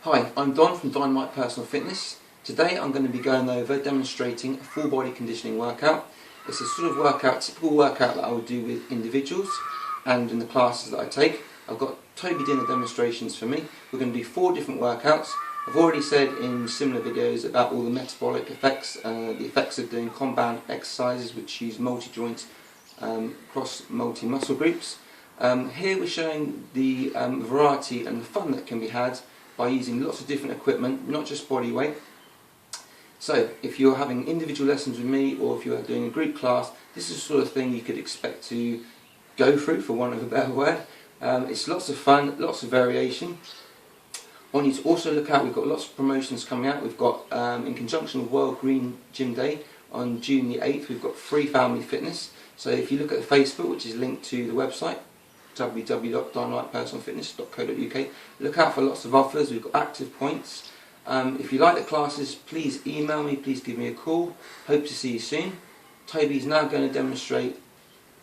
Hi, I'm Don from Dynamite Personal Fitness. Today I'm going to be going over demonstrating a full body conditioning workout. It's a sort of workout, typical workout that I would do with individuals and in the classes that I take. I've got Toby doing the demonstrations for me. We're going to do 4 different workouts. I've already said in similar videos about all the metabolic effects, the effects of doing compound exercises which use multi-joints across multi-muscle groups. Here we're showing the variety and the fun that can be had by using lots of different equipment, not just body weight. So if you're having individual lessons with me or if you're doing a group class, this is the sort of thing you could expect to go through, for want of a better word. It's lots of fun, lots of variation. I want you to also look out, we've got lots of promotions coming out. We've got, in conjunction with World Green Gym Day on June the 8th, we've got free family fitness. So if you look at Facebook, which is linked to the website, www.dynamitepersonalfitness.co.uk. Look out for lots of offers. We've got active points. If you like the classes, please email me, please give me a call. Hope to see you soon. Toby's now going to demonstrate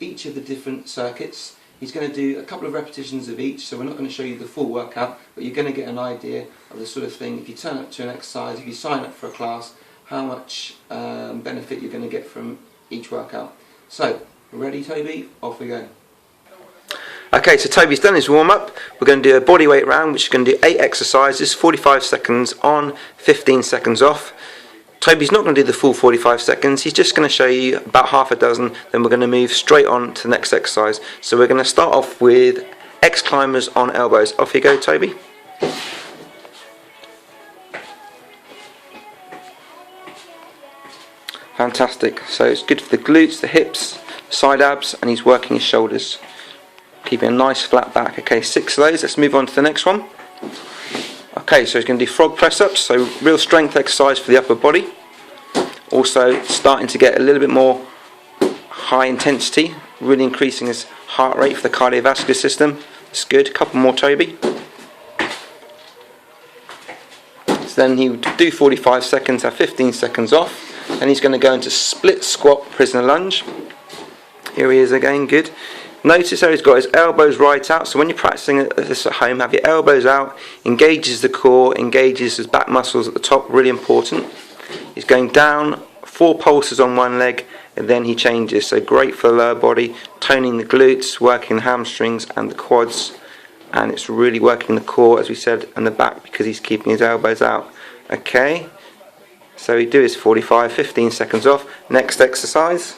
each of the different circuits. He's going to do a couple of repetitions of each, so we're not going to show you the full workout, but you're going to get an idea of the sort of thing, if you turn up to an exercise, if you sign up for a class, how much benefit you're going to get from each workout. So, ready Toby? Off we go. Okay, so Toby's done his warm-up. We're going to do a body weight round, which is going to do 8 exercises, 45 seconds on, 15 seconds off. Toby's not going to do the full 45 seconds, he's just going to show you about half a dozen, then we're going to move straight on to the next exercise. So we're going to start off with X climbers on elbows. Off you go, Toby. Fantastic, so it's good for the glutes, the hips, side abs, and he's working his shoulders. Keeping a nice flat back. Okay, 6 of those. Let's move on to the next one. Okay, so he's going to do frog press ups, so real strength exercise for the upper body. Also starting to get a little bit more high intensity, really increasing his heart rate for the cardiovascular system. That's good. A couple more, Toby. So then he would do 45 seconds, have 15 seconds off. Then he's going to go into split squat prisoner lunge. Here he is again, good. Notice how he's got his elbows right out, so when you're practicing this at home, have your elbows out, engages the core, engages his back muscles at the top, really important. He's going down, 4 pulses on one leg, and then he changes, so great for the lower body, toning the glutes, working the hamstrings and the quads, and it's really working the core, as we said, and the back, because he's keeping his elbows out. Okay, so he do his 45, 15 seconds off. Next exercise.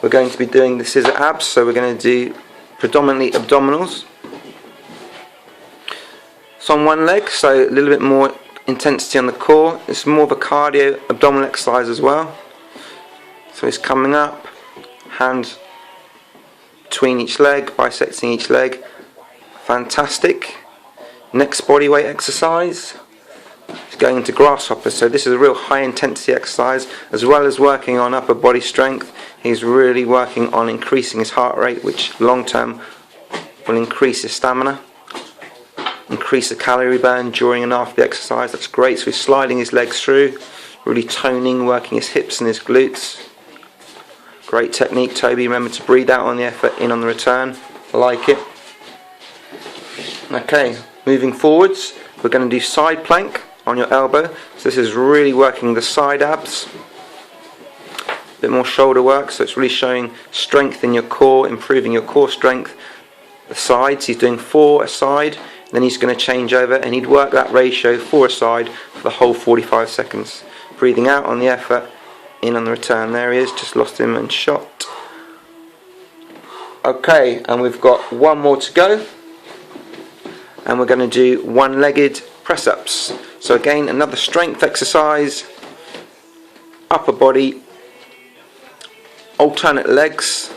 We're going to be doing the scissor abs, so we're going to do predominantly abdominals. It's on one leg, so a little bit more intensity on the core. It's more of a cardio abdominal exercise as well. So he's coming up, hand between each leg, bisecting each leg. Fantastic. Next body weight exercise. He's going into grasshoppers, so this is a real high intensity exercise, as well as working on upper body strength. He's really working on increasing his heart rate, which long term will increase his stamina, increase the calorie burn during and after the exercise. That's great. So he's sliding his legs through, really toning, working his hips and his glutes. Great technique, Toby. Remember to breathe out on the effort, in on the return. I like it. Okay, moving forwards, we're going to do side plank on your elbow. So this is really working the side abs. A bit more shoulder work, so it's really showing strength in your core, improving your core strength. The sides, he's doing 4 a side, then he's going to change over and he'd work that ratio 4 a side for the whole 45 seconds. Breathing out on the effort, in on the return. There he is, just lost him and shot. Okay, and we've got one more to go. And we're going to do one-legged press-ups. So again, another strength exercise, upper body, alternate legs,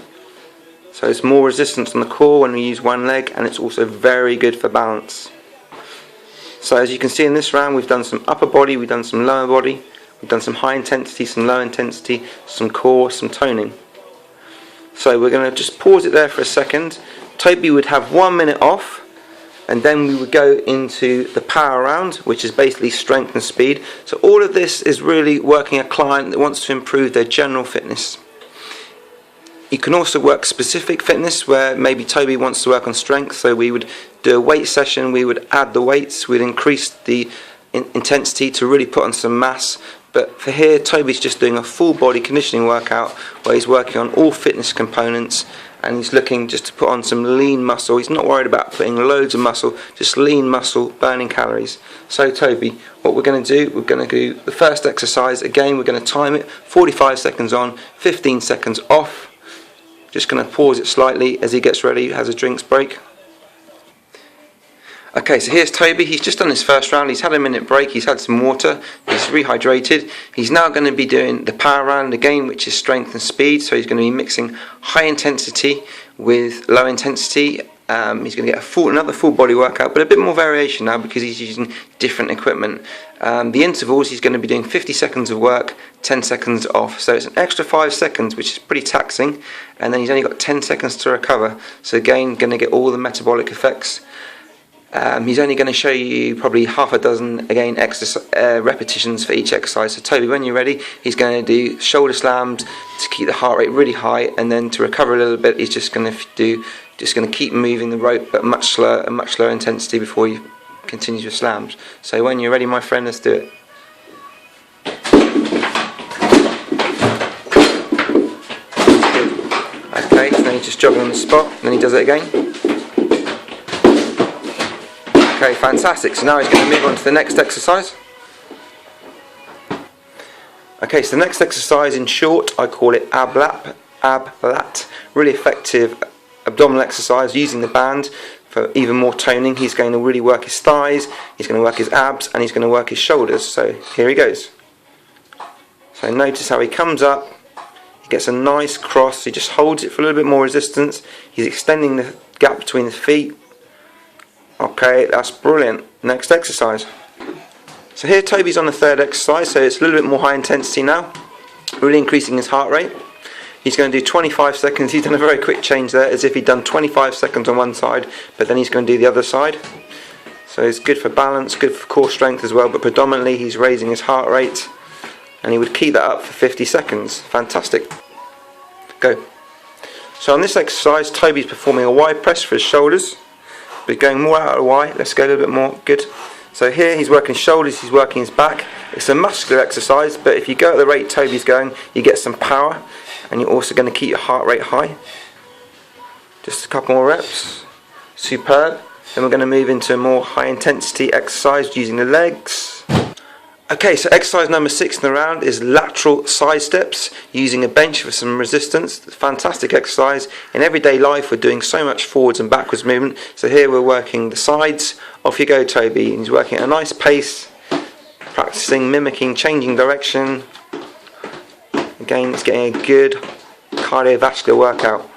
so it's more resistance on the core when we use one leg, and it's also very good for balance. So as you can see in this round, we've done some upper body, we've done some lower body, we've done some high intensity, some low intensity, some core, some toning. So we're going to just pause it there for a second. Toby would have 1 minute off, and then we would go into the power round, which is basically strength and speed. So all of this is really working a client that wants to improve their general fitness. You can also work specific fitness where maybe Toby wants to work on strength, so we would do a weight session, we would add the weights, we'd increase the intensity to really put on some mass. But for here, Toby's just doing a full body conditioning workout where he's working on all fitness components, and he's looking just to put on some lean muscle. He's not worried about putting loads of muscle, just lean muscle, burning calories. So Toby, what we're going to do, we're going to do the first exercise. Again, we're going to time it, 45 seconds on, 15 seconds off. Just going to pause it slightly as he gets ready, has a drinks break. Okay, so here's Toby. He's just done his first round. He's had a minute break. He's had some water. He's rehydrated. He's now going to be doing the power round again, which is strength and speed. So he's going to be mixing high intensity with low intensity. He's going to get another full body workout, but a bit more variation now because he's using different equipment. The intervals, he's going to be doing 50 seconds of work, 10 seconds off. So it's an extra 5 seconds, which is pretty taxing. And then he's only got 10 seconds to recover. So again, going to get all the metabolic effects. He's only going to show you probably half a dozen, again, repetitions for each exercise. So Toby, when you're ready, he's going to do shoulder slams to keep the heart rate really high, and then to recover a little bit, he's just going to keep moving the rope, but much slower intensity before he continues with slams. So when you're ready, my friend, let's do it. Okay, so then he's just jogging on the spot, and then he does it again. Okay, fantastic. So now he's going to move on to the next exercise. Okay, so the next exercise, in short, I call it ab lat. Really effective abdominal exercise using the band for even more toning. He's going to really work his thighs, he's going to work his abs, and he's going to work his shoulders. So here he goes. So notice how he comes up, he gets a nice cross, he just holds it for a little bit more resistance, he's extending the gap between the feet. Okay, that's brilliant. Next exercise. So here Toby's on the third exercise, so it's a little bit more high intensity now, really increasing his heart rate. He's going to do 25 seconds. He's done a very quick change there, as if he'd done 25 seconds on one side, but then he's going to do the other side. So it's good for balance, good for core strength as well, but predominantly he's raising his heart rate, and he would keep that up for 50 seconds. Fantastic. Go. So on this exercise, Toby's performing a Y press for his shoulders. But going more out of Y, let's go a little bit more, good. So here he's working shoulders, he's working his back. It's a muscular exercise, but if you go at the rate Toby's going, you get some power, and you're also going to keep your heart rate high. Just a couple more reps. Superb. Then we're going to move into a more high intensity exercise using the legs. Okay, so exercise number 6 in the round is lateral side steps using a bench for some resistance. Fantastic exercise. In everyday life we're doing so much forwards and backwards movement, so here we're working the sides. Off you go, Toby, and he's working at a nice pace, practicing, mimicking, changing direction. Again, it's getting a good cardiovascular workout,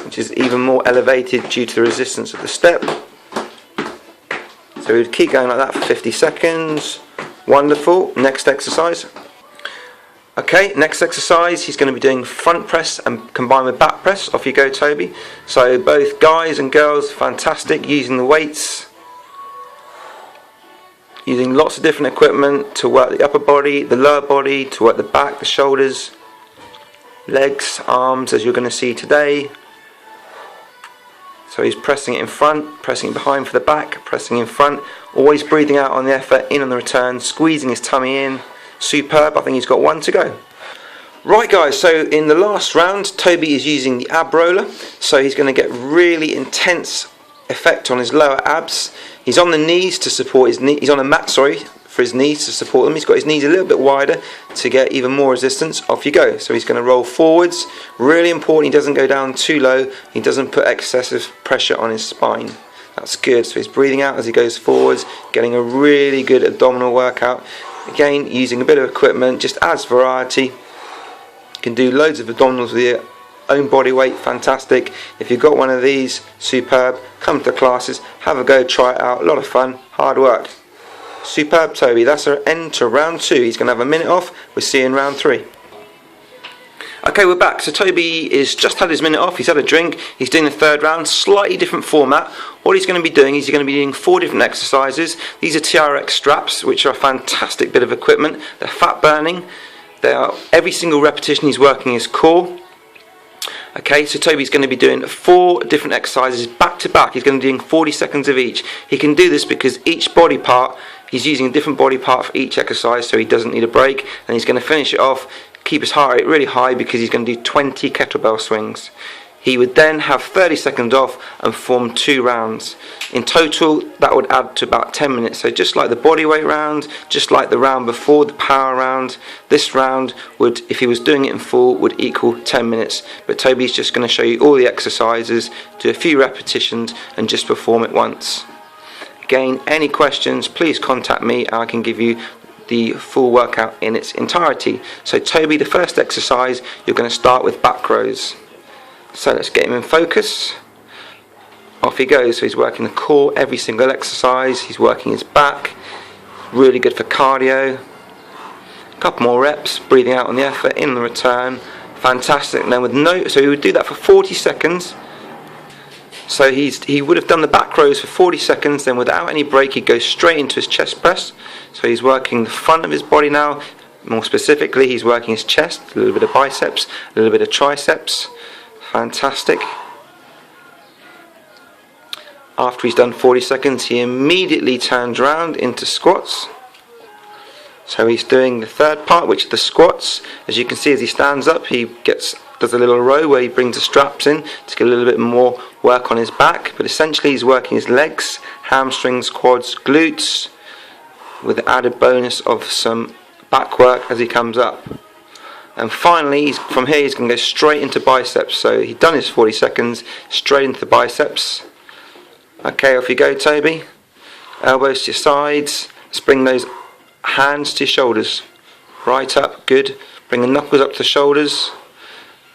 which is even more elevated due to the resistance of the step. So we would keep going like that for 50 seconds. Wonderful. Next exercise. Okay, next exercise, he's going to be doing front press and combined with back press. Off you go, Toby. So both guys and girls, fantastic, using the weights. Using lots of different equipment to work the upper body, the lower body, to work the back, the shoulders, legs, arms, as you're going to see today. So he's pressing it in front, pressing it behind for the back, pressing in front, always breathing out on the effort, in on the return, squeezing his tummy in. Superb. I think he's got one to go. Right guys, so in the last round, Toby is using the ab roller, so he's going to get really intense effect on his lower abs. He's on the knees to support his knee, he's on a mat, sorry, for his knees to support them. He's got his knees a little bit wider to get even more resistance. Off you go. So he's going to roll forwards. Really important, he doesn't go down too low, he doesn't put excessive pressure on his spine. That's good. So he's breathing out as he goes forwards, getting a really good abdominal workout. Again, using a bit of equipment, just adds variety. You can do loads of abdominals with your own body weight, fantastic. If you've got one of these, superb. Come to the classes, have a go, try it out. A lot of fun, hard work. Superb, Toby. That's our end to round 2. He's going to have a minute off. We'll see you in round 3. Okay, we're back. So Toby is just had his minute off. He's had a drink. He's doing the third round, slightly different format. What he's going to be doing is he's going to be doing 4 different exercises. These are TRX straps, which are a fantastic bit of equipment. They're fat burning. They are, every single repetition he's working his core. Okay, so Toby's going to be doing 4 different exercises back to back. He's going to be doing 40 seconds of each. He can do this because each body part, he's using a different body part for each exercise, so he doesn't need a break. And he's going to finish it off, keep his heart rate really high, because he's going to do 20 kettlebell swings. He would then have 30 seconds off and form 2 rounds. In total, that would add to about 10 minutes. So just like the bodyweight round, just like the round before, the power round, this round would, if he was doing it in full, would equal 10 minutes. But Toby's just going to show you all the exercises, do a few repetitions, and just perform it once. Again, any questions, please contact me and I can give you the full workout in its entirety. So Toby, the first exercise, you're going to start with back rows. So let's get him in focus. Off he goes. So he's working the core every single exercise. He's working his back. Really good for cardio. A couple more reps. Breathing out on the effort. In the return. Fantastic. And then with so he would do that for 40 seconds. So he would have done the back rows for 40 seconds. Then without any break, he'd go straight into his chest press. So he's working the front of his body now. More specifically, he's working his chest. A little bit of biceps. A little bit of triceps. Fantastic. After he's done 40 seconds, he immediately turns around into squats. So he's doing the third part, which is the squats. As you can see, as he stands up, he does a little row where he brings the straps in to get a little bit more work on his back. But essentially, he's working his legs, hamstrings, quads, glutes, with the added bonus of some back work as he comes up. And finally, from here he's going to go straight into biceps. So he's done his 40 seconds, straight into the biceps. Okay, off you go, Toby. Elbows to your sides. Let's bring those hands to your shoulders. Right up, good. Bring the knuckles up to the shoulders.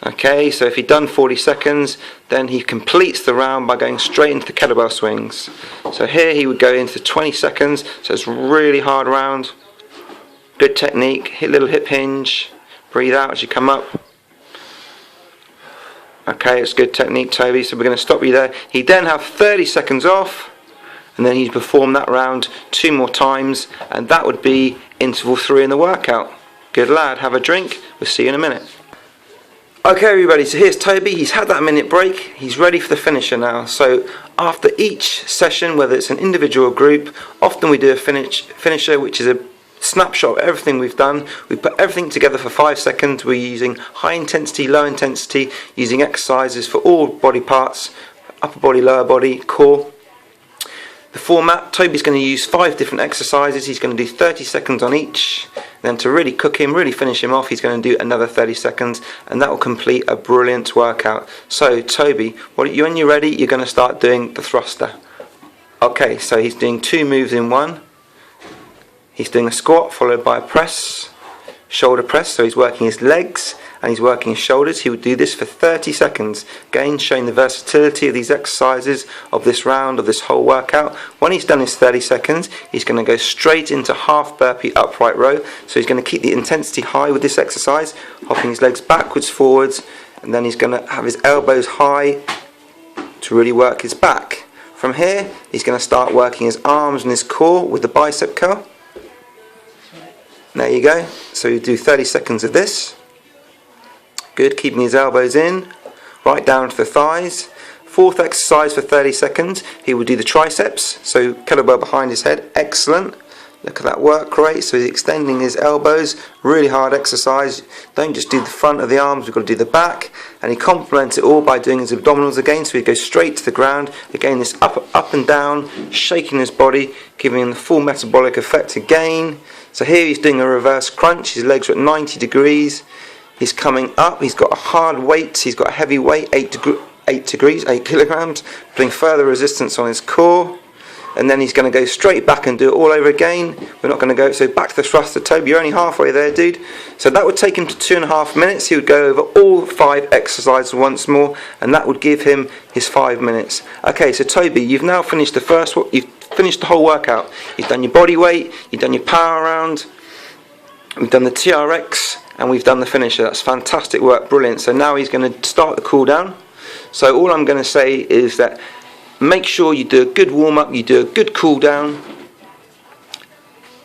Okay, so if he'd done 40 seconds, then he completes the round by going straight into the kettlebell swings. So here he would go into 20 seconds. So it's a really hard round. Good technique. Hit a little hip hinge. Breathe out as you come up. Okay, it's good technique, Toby. So we're going to stop you there. He then have 30 seconds off, and then he'd perform that round 2 more times, and that would be interval 3 in the workout. Good lad. Have a drink. We'll see you in a minute. Okay, everybody. So here's Toby. He's had that minute break. He's ready for the finisher now. So after each session, whether it's an individual or group, often we do a finisher, which is a snapshot of everything we've done. We put everything together for 5 seconds. We're using high intensity, low intensity, using exercises for all body parts, upper body, lower body, core. The format, Toby's going to use 5 different exercises. He's going to do 30 seconds on each. Then to really cook him, really finish him off, he's going to do another 30 seconds, and that will complete a brilliant workout. So Toby, when you're ready, you're going to start doing the thruster. Okay, so he's doing 2 moves in one. He's doing a squat followed by a press, shoulder press, so he's working his legs and he's working his shoulders. He would do this for 30 seconds, again showing the versatility of these exercises, of this round, of this whole workout. When he's done his 30 seconds, he's going to go straight into half burpee upright row, so he's going to keep the intensity high with this exercise, hopping his legs backwards, forwards, and then he's going to have his elbows high to really work his back. From here, he's going to start working his arms and his core with the bicep curl. There you go. So you do 30 seconds of this. Good, keeping his elbows in, right down to the thighs. 4th exercise for 30 seconds. He will do the triceps, so kettlebell behind his head. Excellent. Look at that work rate. So he's extending his elbows. Really hard exercise. Don't just do the front of the arms, we've got to do the back. And he complements it all by doing his abdominals again. So he goes straight to the ground. Again, this up and down, shaking his body, giving him the full metabolic effect again. So here he's doing a reverse crunch. His legs are at 90 degrees. He's coming up. He's got a hard weight. He's got a heavy weight, 8 kilograms, putting further resistance on his core. And then he's going to go straight back and do it all over again. We're not going to go, so back to the thruster. Toby, you're only halfway there, dude. So that would take him to 2.5 minutes. He would go over all 5 exercises once more, and that would give him his 5 minutes. Okay, so Toby, you've now finished the first one. You've finished the whole workout. You've done your body weight, you've done your power round, we've done the TRX, and we've done the finisher. That's fantastic work, brilliant. So now he's going to start the cool down. So all I'm going to say is that make sure you do a good warm-up, you do a good cool-down.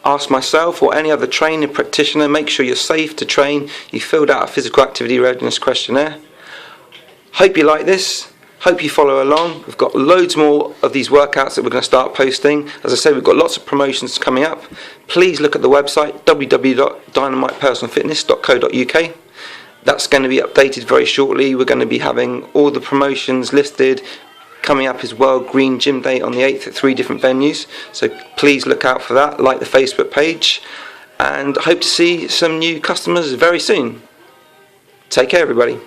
Ask myself or any other trainer, practitioner, make sure you're safe to train. You filled out a physical activity readiness questionnaire. Hope you like this. Hope you follow along. We've got loads more of these workouts that we're going to start posting. As I say, we've got lots of promotions coming up. Please look at the website www.dynamitepersonalfitness.co.uk. That's going to be updated very shortly. We're going to be having all the promotions listed. Coming up as well, Green Gym Day on the 8th at 3 different venues. So please look out for that. Like the Facebook page. And hope to see some new customers very soon. Take care, everybody.